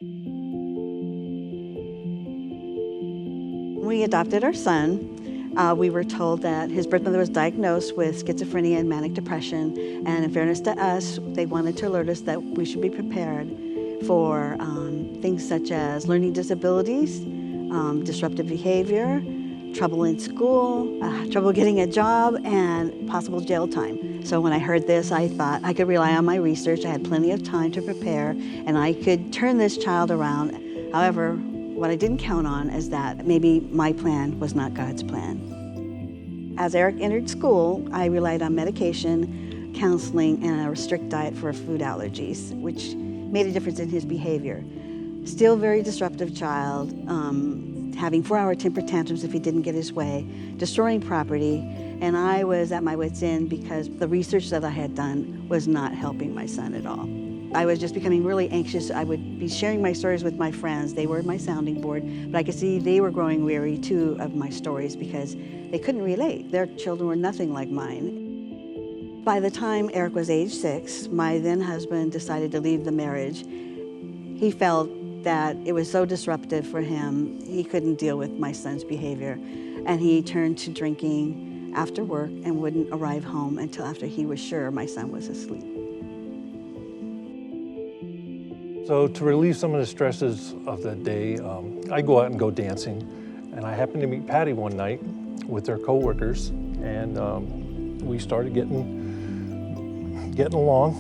When we adopted our son, we were told that his birth mother was diagnosed with schizophrenia and manic depression. And in fairness to us, they wanted to alert us that we should be prepared for things such as learning disabilities, disruptive behavior, trouble in school, trouble getting a job, and possible jail time. So when I heard this, I thought I could rely on my research. I had plenty of time to prepare, and I could turn this child around. However, what I didn't count on is that maybe my plan was not God's plan. As Eric entered school, I relied on medication, counseling, and a strict diet for food allergies, which made a difference in his behavior. Still very disruptive child, having 4-hour temper tantrums if he didn't get his way, destroying property, and I was at my wit's end because the research that I had done was not helping my son at all. I was just becoming really anxious. I would be sharing my stories with my friends. They were my sounding board, but I could see they were growing weary too of my stories because they couldn't relate. Their children were nothing like mine. By the time Eric was age 6, my then husband decided to leave the marriage. He felt that it was so disruptive for him, he couldn't deal with my son's behavior. And he turned to drinking after work and wouldn't arrive home until after he was sure my son was asleep. So to relieve some of the stresses of the day, I go out and go dancing. And I happened to meet Patty one night with her coworkers, and we started getting along.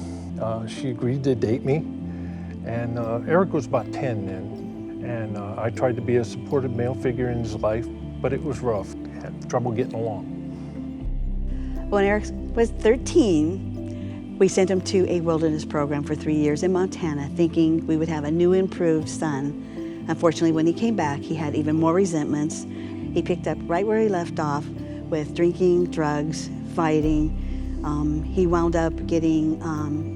She agreed to date me, and Eric was about 10 then, and I tried to be a supportive male figure in his life, but it was rough. Had trouble getting along. When Eric was 13, we sent him to a wilderness program for 3 years in Montana, thinking we would have a new, improved son. Unfortunately, when he came back, he had even more resentments. He picked up right where he left off with drinking, drugs, fighting. He wound up getting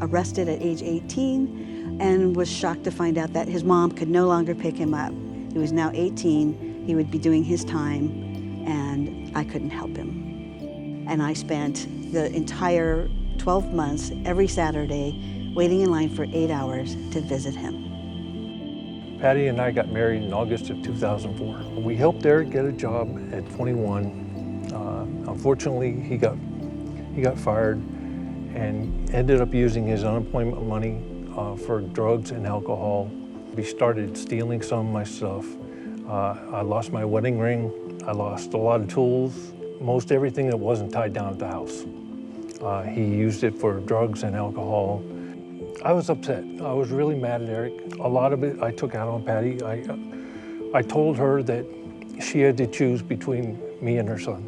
arrested at age 18 and was shocked to find out that his mom could no longer pick him up. He was now 18, he would be doing his time, and I couldn't help him. And I spent the entire 12 months, every Saturday, waiting in line for 8 hours to visit him. Patty and I got married in August of 2004. We helped Eric get a job at 21. Unfortunately, he got fired and ended up using his unemployment money for drugs and alcohol. He started stealing some of my stuff. I lost my wedding ring. I lost a lot of tools, most everything that wasn't tied down at the house. He used it for drugs and alcohol. I was upset. I was really mad at Eric. A lot of it I took out on Patty. I told her that she had to choose between me and her son.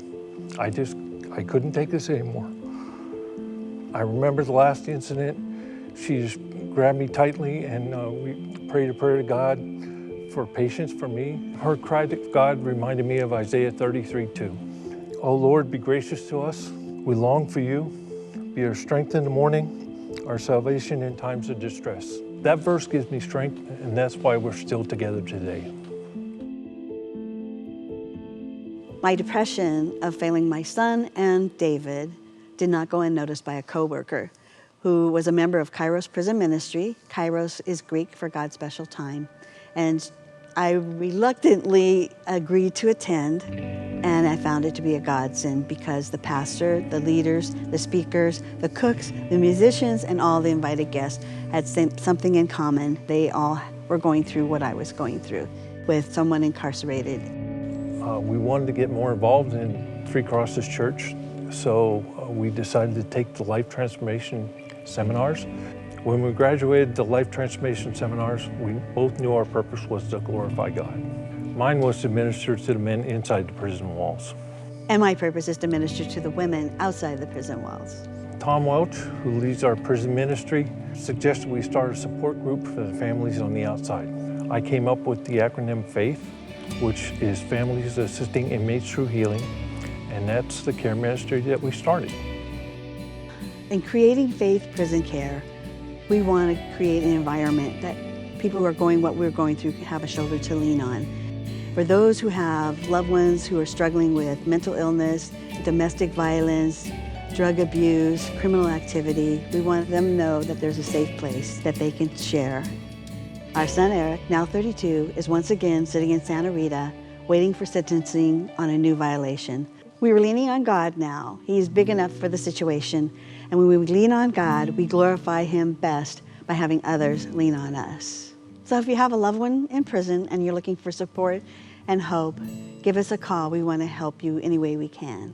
I couldn't take this anymore. I remember the last incident. She just grabbed me tightly and we prayed a prayer to God for patience for me. Her cry to God reminded me of Isaiah 33:2. "Oh Lord, be gracious to us. We long for you. Be our strength in the morning, our salvation in times of distress." That verse gives me strength, and that's why we're still together today. My depression of failing my son and David did not go unnoticed by a coworker who was a member of Kairos Prison Ministry. Kairos is Greek for God's special time. And I reluctantly agreed to attend, and I found it to be a godsend because the pastor, the leaders, the speakers, the cooks, the musicians, and all the invited guests had something in common. They all were going through what I was going through with someone incarcerated. We wanted to get more involved in Three Crosses Church, so we decided to take the Life Transformation Seminars. When we graduated the Life Transformation Seminars, we both knew our purpose was to glorify God. Mine was to minister to the men inside the prison walls. And my purpose is to minister to the women outside the prison walls. Tom Welch, who leads our prison ministry, suggested we start a support group for the families on the outside. I came up with the acronym FAITH, which is Families Assisting Inmates Through Healing, and that's the care ministry that we started. In creating Faith Prison Care, we want to create an environment that people who are going what we're going through have a shoulder to lean on. For those who have loved ones who are struggling with mental illness, domestic violence, drug abuse, criminal activity, we want them to know that there's a safe place that they can share. Our son Eric, now 32, is once again sitting in Santa Rita, waiting for sentencing on a new violation. We were leaning on God now. He's big enough for the situation. And when we lean on God, we glorify Him best by having others lean on us. So if you have a loved one in prison and you're looking for support and hope, give us a call. We want to help you any way we can.